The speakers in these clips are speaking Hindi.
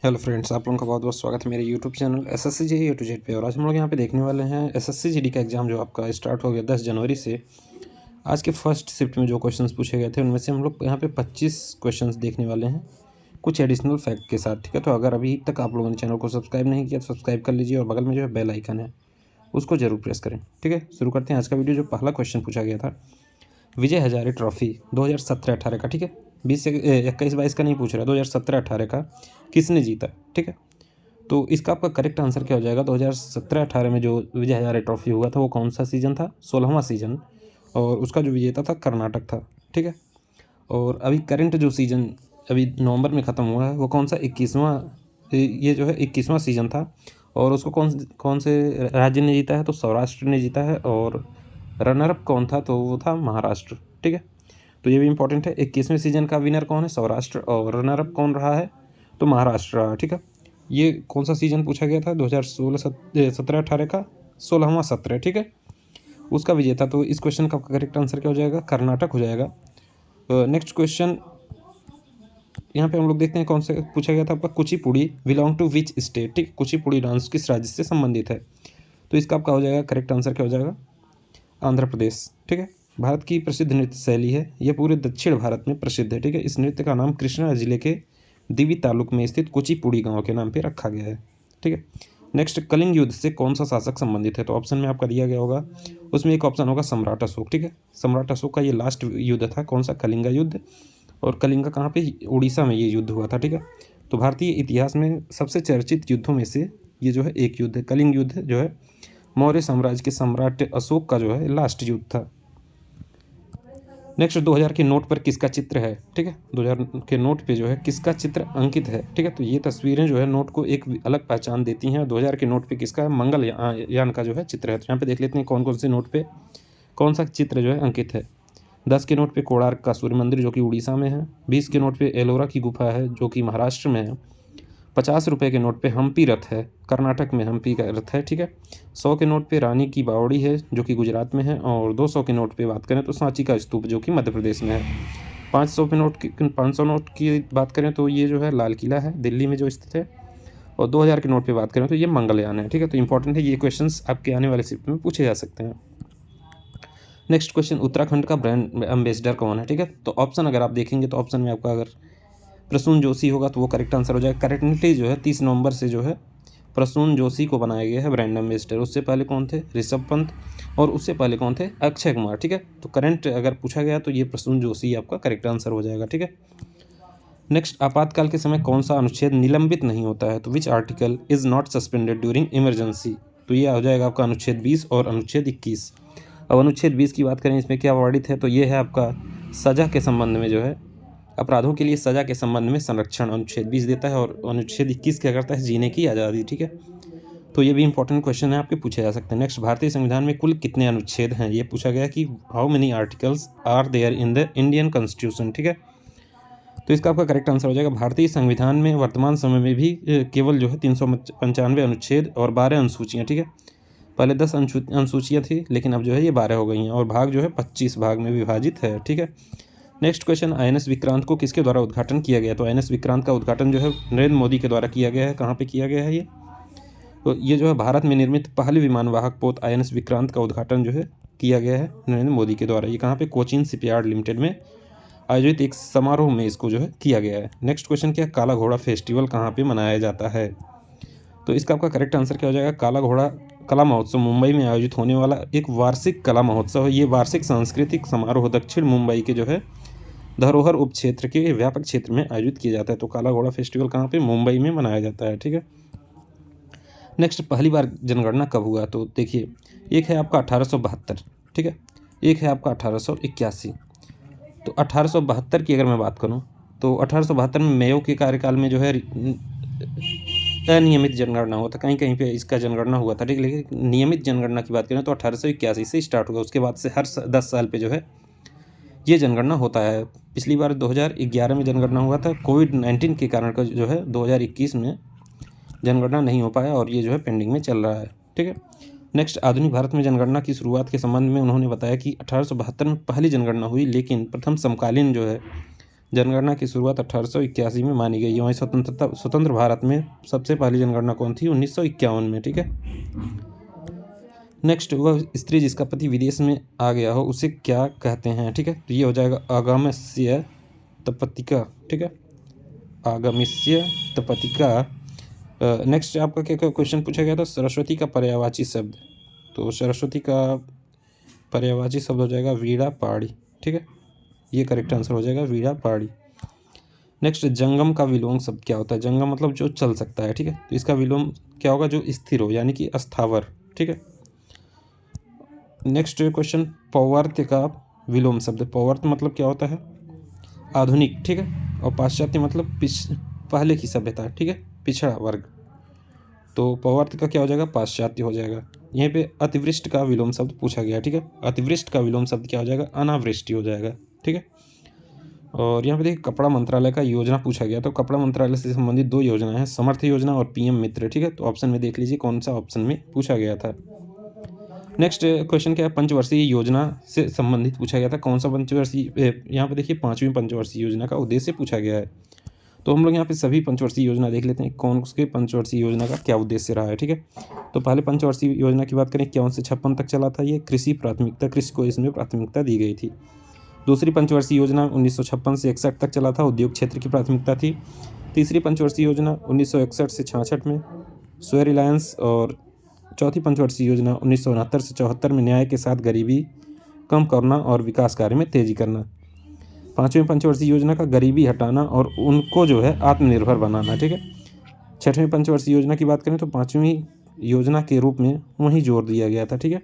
हेलो फ्रेंड्स, आप लोगों का बहुत बहुत स्वागत है मेरे YouTube channel SSC G A to Z पे। और आज हम लोग यहाँ पे देखने वाले हैं एसएससी जीडी का एग्ज़ाम जो आपका स्टार्ट हो गया 10 जनवरी से। आज के फर्स्ट शिफ्ट में जो क्वेश्चंस पूछे गए थे उनमें से हम लोग यहाँ पे 25 क्वेश्चंस देखने वाले हैं कुछ एडिशनल फैक्ट के साथ। ठीक है, तो अगर अभी तक आप लोगों ने चैनल को सब्सक्राइब नहीं किया तो सब्सक्राइब कर लीजिए और बगल में जो है बेल आइकन है उसको जरूर प्रेस करें। ठीक है, शुरू करते हैं आज का वीडियो। जो पहला क्वेश्चन पूछा गया था विजय हजारे ट्रॉफी 2017-18 का, ठीक है, 20 से 21-22 का नहीं पूछ रहा, 2017-18 का किसने जीता। ठीक है, तो इसका आपका करेक्ट आंसर क्या हो जाएगा। 2017-18 में जो विजय हजारे ट्रॉफी हुआ था वो कौन सा सीज़न था, 16वां सीज़न, और उसका जो विजेता था कर्नाटक था। ठीक है, और अभी करंट जो सीज़न अभी नवंबर में ख़त्म हुआ है वो कौन सा 21वां, ये जो है 21वां सीज़न था। और उसको कौन कौन से राज्य ने जीता है, तो सौराष्ट्र ने जीता है। और रनरअप कौन था, तो वो था महाराष्ट्र। ठीक है, तो ये भी इंपॉर्टेंट है। 21वें सीज़न का विनर कौन है, सौराष्ट्र, और रनरअप कौन रहा है, तो महाराष्ट्र रहा। ठीक है, ये कौन सा सीज़न पूछा गया था, 2017-18 का 16वां सत्र। ठीक है, उसका विजेता। तो इस क्वेश्चन का करेक्ट आंसर क्या हो जाएगा, कर्नाटक हो जाएगा। नेक्स्ट क्वेश्चन यहाँ पे हम लोग देखते हैं कौन सा पूछा गया था आपका, Kuchipudi belong to which state. ठीक, कुचिपुड़ी डांस किस राज्य से संबंधित है, तो इसका आपका हो जाएगा करेक्ट आंसर क्या हो जाएगा, आंध्र प्रदेश। ठीक है, भारत की प्रसिद्ध नृत्य शैली है, यह पूरे दक्षिण भारत में प्रसिद्ध है। ठीक है, इस नृत्य का नाम कृष्णा जिले के दिवी तालुक में स्थित कुचिपुड़ी गांव के नाम पे रखा गया है। ठीक है, नेक्स्ट, कलिंग युद्ध से कौन सा शासक संबंधित है, तो ऑप्शन में आपका दिया गया होगा, उसमें एक ऑप्शन होगा सम्राट अशोक। ठीक है, सम्राट अशोक का ये लास्ट युद्ध था, कौन सा, कलिंगा युद्ध। और कलिंगा कहाँ पे, उड़ीसा में ये युद्ध हुआ था। ठीक है, तो भारतीय इतिहास में सबसे चर्चित युद्धों में से ये जो है एक युद्ध है, कलिंग युद्ध जो है मौर्य साम्राज्य के सम्राट अशोक का जो है लास्ट युद्ध था। नेक्स्ट, 2000 के नोट पर किसका चित्र है। ठीक है, 2000 के नोट पे जो है किसका चित्र अंकित है। ठीक है, तो ये तस्वीरें जो है नोट को एक अलग पहचान देती हैं। 2000 के नोट पे किसका, मंगल यान का जो है चित्र है। तो यहाँ पे देख लेते हैं कौन कौन से नोट पे कौन सा चित्र जो है अंकित है। 10 के नोट पे कोणार्क का सूर्य मंदिर जो कि उड़ीसा में है। 20 के नोट पे एलोरा की गुफा है जो कि महाराष्ट्र में है। 50 रुपये के नोट पे हम्पी रथ है, कर्नाटक में हम्पी का रथ है। ठीक है, 100 के नोट पे रानी की बावड़ी है जो कि गुजरात में है। और 200 के नोट पे बात करें तो सांची का स्तूप जो कि मध्य प्रदेश में है। 500 नोट की बात करें तो ये जो है लाल किला है दिल्ली में जो स्थित है। और 2000 के नोट पे बात करें तो ये मंगलयान है। ठीक है, तो इंपॉर्टेंट है, ये क्वेश्चंस आपके आने वाले शिफ्ट में पूछे जा सकते हैं। नेक्स्ट क्वेश्चन, उत्तराखंड का ब्रांड एम्बेसडर कौन है। ठीक है, तो ऑप्शन अगर आप देखेंगे तो ऑप्शन में आपका अगर प्रसून जोशी होगा तो वो करेक्ट आंसर हो जाएगा। करेंटली जो है 30 नवंबर से जो है प्रसून जोशी को बनाया गया है ब्रांड एम्बेसडर। उससे पहले कौन थे, ऋषभ पंत, और उससे पहले कौन थे, अक्षय कुमार। ठीक है, तो करंट अगर पूछा गया तो ये प्रसून जोशी आपका करेक्ट आंसर हो जाएगा। ठीक है, नेक्स्ट, आपातकाल के समय कौन सा अनुच्छेद निलंबित नहीं होता है, तो which article is not suspended during emergency. तो ये हो जाएगा आपका अनुच्छेद 20 और अनुच्छेद 21। अब अनुच्छेद 20 की बात करें, इसमें क्या वर्णित है, तो ये है आपका सजा के संबंध में जो है अपराधों के लिए सजा के संबंध में संरक्षण अनुच्छेद 20 देता है। और अनुच्छेद 21 क्या करता है, जीने की आज़ादी। ठीक है, तो ये भी इंपॉर्टेंट क्वेश्चन है, आपके पूछे जा सकते हैं। नेक्स्ट, भारतीय संविधान में कुल कितने अनुच्छेद हैं, ये पूछा गया कि how many articles are there in the Indian constitution. ठीक है, तो इसका आपका करेक्ट आंसर हो जाएगा, भारतीय संविधान में वर्तमान समय में भी केवल जो है 395 अनुच्छेद और 12 अनुसूचियाँ। ठीक है, पहले 10 अनुसूचियाँ थी लेकिन अब जो है ये 12 हो गई हैं, और भाग जो है 25 भाग में विभाजित है। ठीक है, नेक्स्ट क्वेश्चन, आईएनएस विक्रांत को किसके द्वारा उद्घाटन किया गया, तो आईएनएस विक्रांत का उद्घाटन जो है नरेंद्र मोदी के द्वारा किया गया है। कहाँ पे किया गया है ये, तो ये जो है भारत में निर्मित पहली विमानवाहक पोत आईएनएस विक्रांत का उद्घाटन जो है किया गया है नरेंद्र मोदी के द्वारा। ये कहाँ पे, कोचीन शिपयार्ड लिमिटेड में आयोजित एक समारोह में इसको जो है किया गया है। नेक्स्ट क्वेश्चन, क्या काला घोड़ा फेस्टिवल कहाँ पे मनाया जाता है, तो इसका आपका करेक्ट आंसर क्या हो जाएगा, काला घोड़ा कला महोत्सव मुंबई में आयोजित होने वाला एक वार्षिक कला महोत्सव है। ये वार्षिक सांस्कृतिक समारोह दक्षिण मुंबई के जो है धरोहर उप क्षेत्र के व्यापक क्षेत्र में आयोजित किया जाता है। तो काला घोड़ा फेस्टिवल कहाँ पे, मुंबई में मनाया जाता है। ठीक है, नेक्स्ट, पहली बार जनगणना कब हुआ, तो देखिए एक है आपका 1872। ठीक है, एक है आपका 1881। तो 1872 की अगर मैं बात करूं तो 1872 में मेयो के कार्यकाल में जो है अनियमित जनगणना हुआ था, कहीं कहीं पे इसका जनगणना हुआ था। ठीक है, लेकिन नियमित जनगणना की बात करें तो 1881 से स्टार्ट हुआ। उसके बाद से हर 10 साल पे जो है ये जनगणना होता है। पिछली बार 2011 में जनगणना हुआ था, कोविड-19 के कारण का जो है 2021 में जनगणना नहीं हो पाया और ये जो है पेंडिंग में चल रहा है। ठीक है, नेक्स्ट, आधुनिक भारत में जनगणना की शुरुआत के संबंध में उन्होंने बताया कि 1872 में पहली जनगणना हुई, लेकिन प्रथम समकालीन जो है जनगणना की शुरुआत 1881 में मानी गई है। वहीं स्वतंत्र भारत में सबसे पहली जनगणना कौन थी? 1951 में। ठीक है। नेक्स्ट, वह स्त्री जिसका पति विदेश में आ गया हो उसे क्या कहते हैं? ठीक है, तो ये हो जाएगा आगमस्य तपतिका। ठीक है, आगमस्य तपतिका। नेक्स्ट आपका क्या क्वेश्चन पूछा गया था? सरस्वती का पर्यायवाची शब्द। तो सरस्वती का पर्यायवाची शब्द हो जाएगा वीणा पाड़ी। ठीक है, ये करेक्ट आंसर हो जाएगा वीणा पाड़ी। नेक्स्ट, जंगम का विलोम शब्द क्या होता है? जंगम मतलब जो चल सकता है। ठीक है, तो इसका विलोम क्या होगा? जो स्थिर हो, यानी कि अस्थावर। ठीक है। नेक्स्ट क्वेश्चन, पौवर्त्य का विलोम शब्द। पौवर्त्य मतलब क्या होता है? आधुनिक। ठीक है, और पाश्चात्य मतलब पहले की सभ्यता। ठीक है, पिछड़ा वर्ग। तो पौवर्त्य का क्या हो जाएगा? पाश्चात्य हो जाएगा। यहीं पे अतिवृष्ट का विलोम शब्द पूछा गया। ठीक है, अतिवृष्ट का विलोम शब्द क्या हो जाएगा? अनावृष्टि हो जाएगा। ठीक है। और यहाँ पे देखिए कपड़ा मंत्रालय का योजना पूछा गया। तो कपड़ा मंत्रालय से संबंधित 2 योजनाएं हैं, समर्थ योजना और पीएम मित्र। ठीक है, तो ऑप्शन में देख लीजिए कौन सा ऑप्शन में पूछा गया था। नेक्स्ट क्वेश्चन क्या है? पंचवर्षीय योजना से संबंधित पूछा गया था। कौन सा पंचवर्षीय? यहाँ पे देखिए 5वीं पंचवर्षीय योजना का उद्देश्य पूछा गया है। तो हम लोग यहाँ पे सभी पंचवर्षीय योजना देख लेते हैं, कौन उसके पंचवर्षीय योजना का क्या उद्देश्य रहा है। ठीक है, तो पहले पंचवर्षीय योजना की बात करें, 51 से 56 तक चला था। ये कृषि प्राथमिकता, कृषि को इसमें प्राथमिकता दी गई थी। दूसरी पंचवर्षीय योजना 1956 से 61 तक चला था, उद्योग क्षेत्र की प्राथमिकता थी। तीसरी पंचवर्षीय योजना 1961 से 66 में स्वयं रिलायंस, और चौथी पंचवर्षीय योजना 1969 से 74 में न्याय के साथ गरीबी कम करना और विकास कार्य में तेजी करना। पाँचवीं पंचवर्षीय योजना का गरीबी हटाना और उनको जो है आत्मनिर्भर बनाना। ठीक है। छठवीं पंचवर्षीय योजना की बात करें तो 5वीं योजना के रूप में वहीं जोर दिया गया था। ठीक है।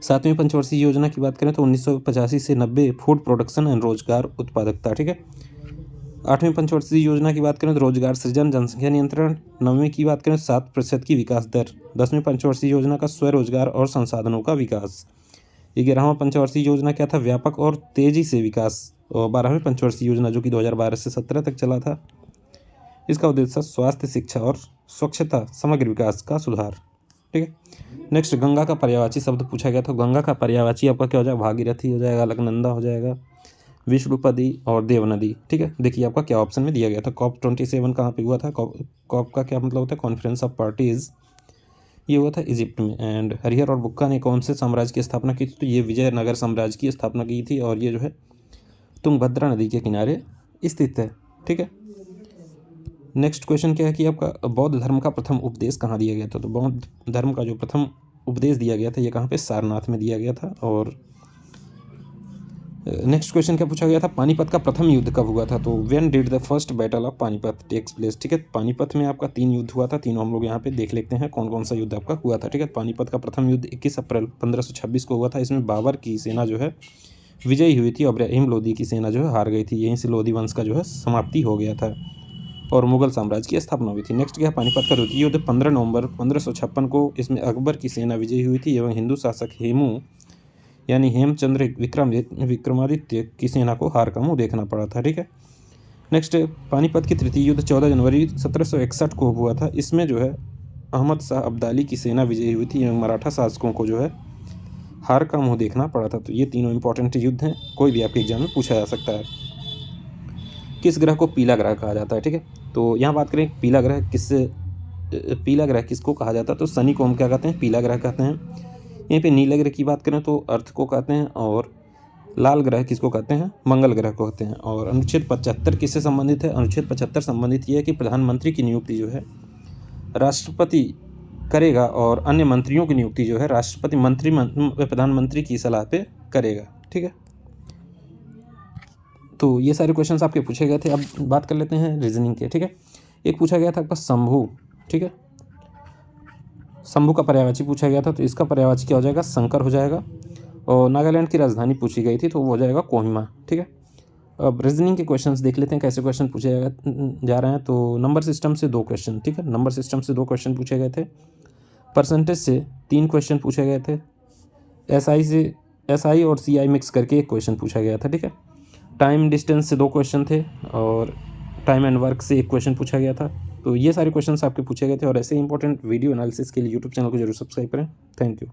सातवीं पंचवर्षीय योजना की बात करें तो 1985 से 90 फूड प्रोडक्शन एंड रोजगार उत्पादकता। ठीक है। 8वीं पंचवर्षीय योजना की बात करें तो रोजगार सृजन, जनसंख्या नियंत्रण। 9वीं की बात करें 7% की विकास दर। 10वीं पंचवर्षीय योजना का स्वरोजगार और संसाधनों का विकास। 11वां पंचवर्षीय योजना क्या था? व्यापक और तेजी से विकास। और 12वीं पंचवर्षीय योजना जो कि 2012 से 17 तक चला था, इसका उद्देश्य स्वास्थ्य, शिक्षा और स्वच्छता, समग्र विकास का सुधार। ठीक है। नेक्स्ट, गंगा का पर्यायवाची शब्द पूछा गया। तो गंगा का पर्यायवाची आपका क्या हो जाएगा? भागीरथी हो जाएगा, अलकनंदा हो जाएगा, विष्णुपदी और देवनदी। ठीक है, देखिए आपका क्या ऑप्शन में दिया गया था। COP27 कहाँ पे हुआ था? कॉप का क्या मतलब होता है? Conference of parties. ये हुआ था इजिप्ट में। एंड हरिहर और बुक्का ने कौन से साम्राज्य की स्थापना की थी? तो ये विजयनगर साम्राज्य की स्थापना की थी, और ये जो है तुंगभद्रा नदी के किनारे स्थित है। ठीक है। नेक्स्ट क्वेश्चन क्या है कि आपका बौद्ध धर्म का प्रथम उपदेश कहाँ दिया गया था? तो बौद्ध धर्म का जो प्रथम उपदेश दिया गया था ये कहाँ पे? सारनाथ में दिया गया था। और नेक्स्ट क्वेश्चन क्या पूछा गया था? पानीपत का प्रथम युद्ध कब हुआ था? तो when did the first battle of Panipat takes place. ठीक है, पानीपत में आपका 3 युद्ध हुआ था। तीनों हम लोग यहाँ पे देख लेते हैं कौन कौन सा युद्ध आपका हुआ था। ठीक है, पानीपत का प्रथम युद्ध 21 अप्रैल 1526 को हुआ था। इसमें बाबर की सेना जो है विजयी हुई थी और इब्राहिम लोदी की सेना जो है हार गई थी। यहीं से लोदी वंश का जो है समाप्ति हो गया था और मुगल साम्राज्य की स्थापना हुई थी। नेक्स्ट क्या है? पानीपत का द्वितीय युद्ध 15 नवंबर 1556 को। इसमें अकबर की सेना विजयी हुई थी एवं हिंदू शासक हेमू यानी हेमचंद्र विक्रमादित्य की सेना को हार का मुंह देखना पड़ा था। ठीक है। नेक्स्ट, पानीपत की तृतीय युद्ध 14 जनवरी 1761 को हुआ था। इसमें जो है अहमद शाह अब्दाली की सेना विजयी हुई थी एवं मराठा शासकों को जो है हार का मुंह देखना पड़ा था। तो ये तीनों इंपॉर्टेंट युद्ध हैं, कोई भी आपके एग्जाम में पूछा जा सकता है। किस ग्रह को पीला ग्रह कहा जाता है? ठीक है, तो यहाँ बात करें पीला ग्रह किसको कहा जाता है? तो शनि को हम क्या कहते हैं? पीला ग्रह कहते हैं। यहीं पे नीले ग्रह की बात करें तो अर्थ को कहते हैं, और लाल ग्रह किसको कहते हैं? मंगल ग्रह को कहते हैं। और अनुच्छेद 75 किससे संबंधित है? अनुच्छेद 75 संबंधित ये है कि प्रधानमंत्री की नियुक्ति जो है राष्ट्रपति करेगा और अन्य मंत्रियों की नियुक्ति जो है राष्ट्रपति प्रधानमंत्री की सलाह पे करेगा। ठीक है, तो ये सारे क्वेश्चंस आपके पूछे गए थे। अब बात कर लेते हैं रीजनिंग के। ठीक है, एक पूछा गया था आपका शंभू। ठीक है, शंभू का पर्यायवाची पूछा गया था, तो इसका पर्यायवाची क्या हो जाएगा? शंकर हो जाएगा। और नागालैंड की राजधानी पूछी गई थी तो वो हो जाएगा कोहिमा। ठीक है, अब रीजनिंग के क्वेश्चंस देख लेते हैं कैसे क्वेश्चन पूछे जा रहे हैं। तो नंबर सिस्टम से 2 क्वेश्चन। ठीक है, नंबर सिस्टम से 2 क्वेश्चन पूछे गए थे। परसेंटेज से 3 क्वेश्चन पूछे गए थे। SI और CI मिक्स करके 1 क्वेश्चन पूछा गया था। ठीक है, टाइम डिस्टेंस से 2 क्वेश्चन थे, और टाइम एंड वर्क से 1 क्वेश्चन पूछा गया था। तो ये सारे क्वेश्चंस आपके पूछे गए थे। और ऐसे इंपॉर्टेंट वीडियो एनालिसिस के लिए यूट्यूब चैनल को जरूर सब्सक्राइब करें। Thank you.